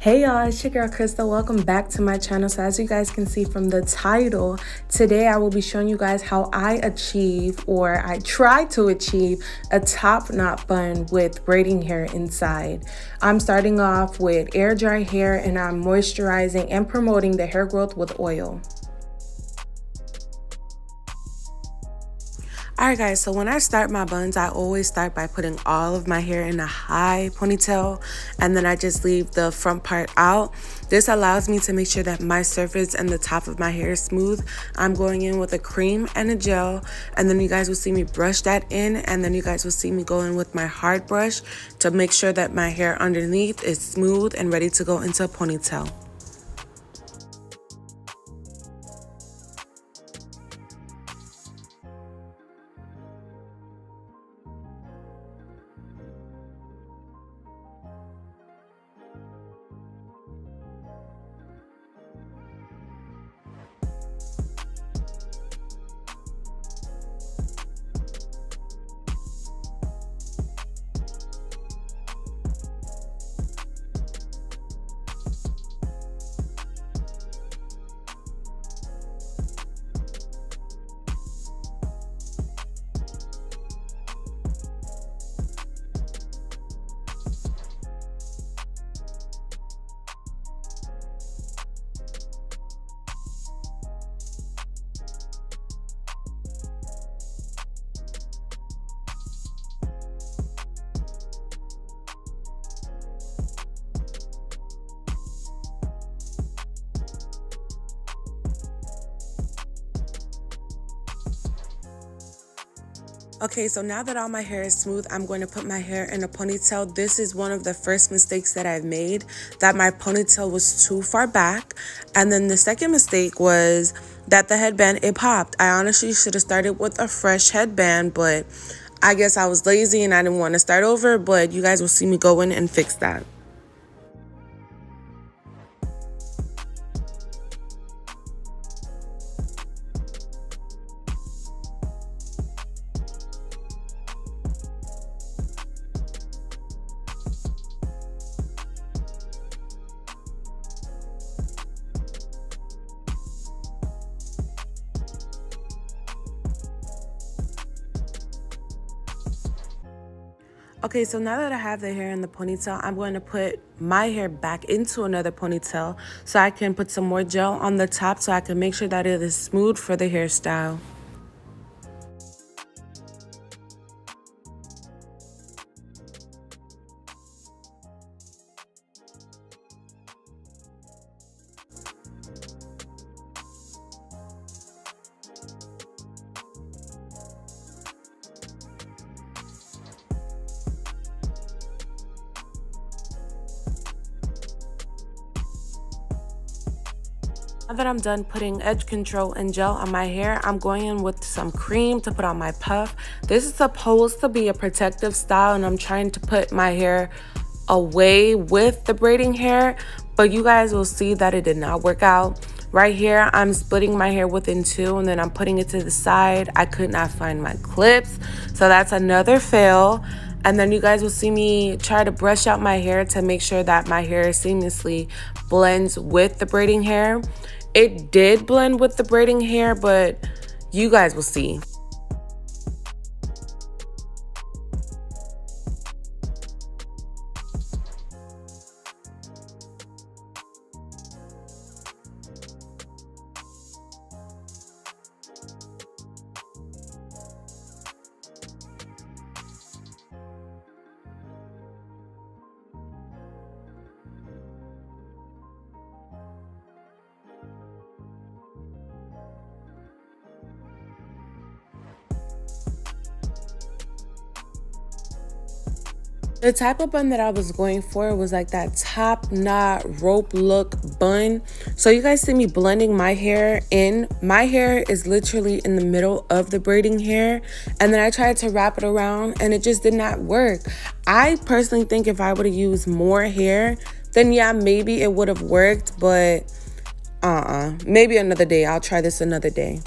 Hey y'all, it's your girl Krista. Welcome back to my channel. So as you guys can see from the title, today I will be showing you guys how I try to achieve a top knot bun with braiding hair inside. I'm starting off with air dry hair and I'm moisturizing and promoting the hair growth with oil. Alright guys, so when I start my buns, I always start by putting all of my hair in a high ponytail and then I just leave the front part out. This allows me to make sure that my surface and the top of my hair is smooth. I'm going in with a cream and a gel, and then you guys will see me brush that in, and then you guys will see me go in with my hard brush to make sure that my hair underneath is smooth and ready to go into a ponytail. Okay, so now that all my hair is smooth, I'm going to put my hair in a ponytail. This is one of the first mistakes that I've made, that my ponytail was too far back. And then the second mistake was that the headband, it popped. I honestly should have started with a fresh headband, but I guess I was lazy and I didn't want to start over, but you guys will see me go in and fix that. Okay, so now that I have the hair in the ponytail, I'm going to put my hair back into another ponytail so I can put some more gel on the top so I can make sure that it is smooth for the hairstyle. Now that I'm done putting edge control and gel on my hair, I'm going in with some cream to put on my puff. This is supposed to be a protective style and I'm trying to put my hair away with the braiding hair, but you guys will see that it did not work out. Right here, I'm splitting my hair within two and then I'm putting it to the side. I could not find my clips, so that's another fail. And then you guys will see me try to brush out my hair to make sure that my hair seamlessly blends with the braiding hair. It did blend with the braiding hair, but you guys will see. The type of bun that I was going for was like that top knot rope look bun. So you guys see me blending my hair in. My hair is literally in the middle of the braiding hair. And then I tried to wrap it around and it just did not work. I personally think if I would have used more hair, then yeah, maybe it would have worked. But maybe another day. I'll try this another day.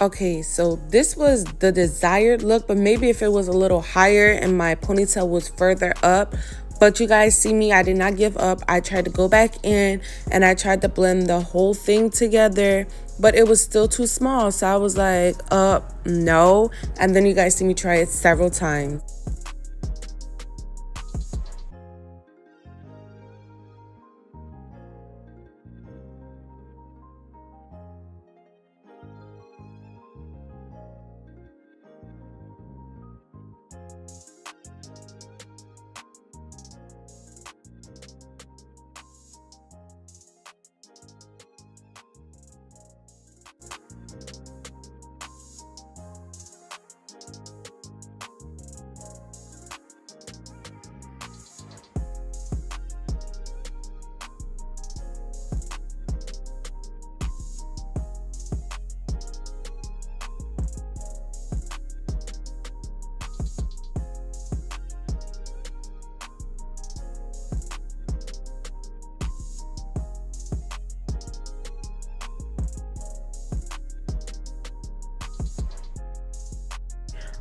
Okay, so this was the desired look, but maybe if it was a little higher and my ponytail was further up. But you guys see me, I did not give up. I tried to go back in and I tried to blend the whole thing together, but it was still too small. So I was like, no. And then you guys see me try it several times.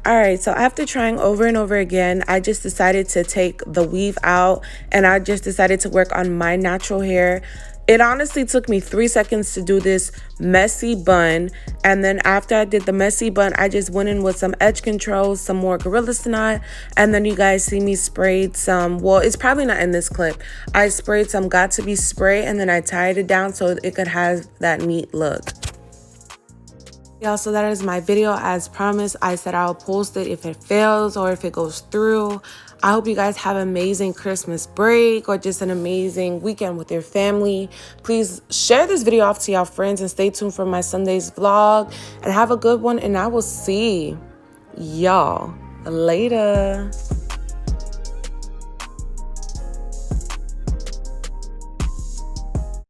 All right, so after trying over and over again, I just decided to take the weave out and I just decided to work on my natural hair. It honestly took me 3 seconds to do this messy bun. And then after I did the messy bun, I just went in with some edge control, some more Gorilla Snot. And then you guys see me sprayed some, well, it's probably not in this clip. I sprayed some Got To Be spray and then I tied it down so it could have that neat look. Y'all, so that is my video. As promised, I said I'll post it if it fails or if it goes through. I hope you guys have an amazing Christmas break or just an amazing weekend with your family. Please share this video off to y'all friends and stay tuned for my Sunday's vlog. And have a good one, and I will see y'all later.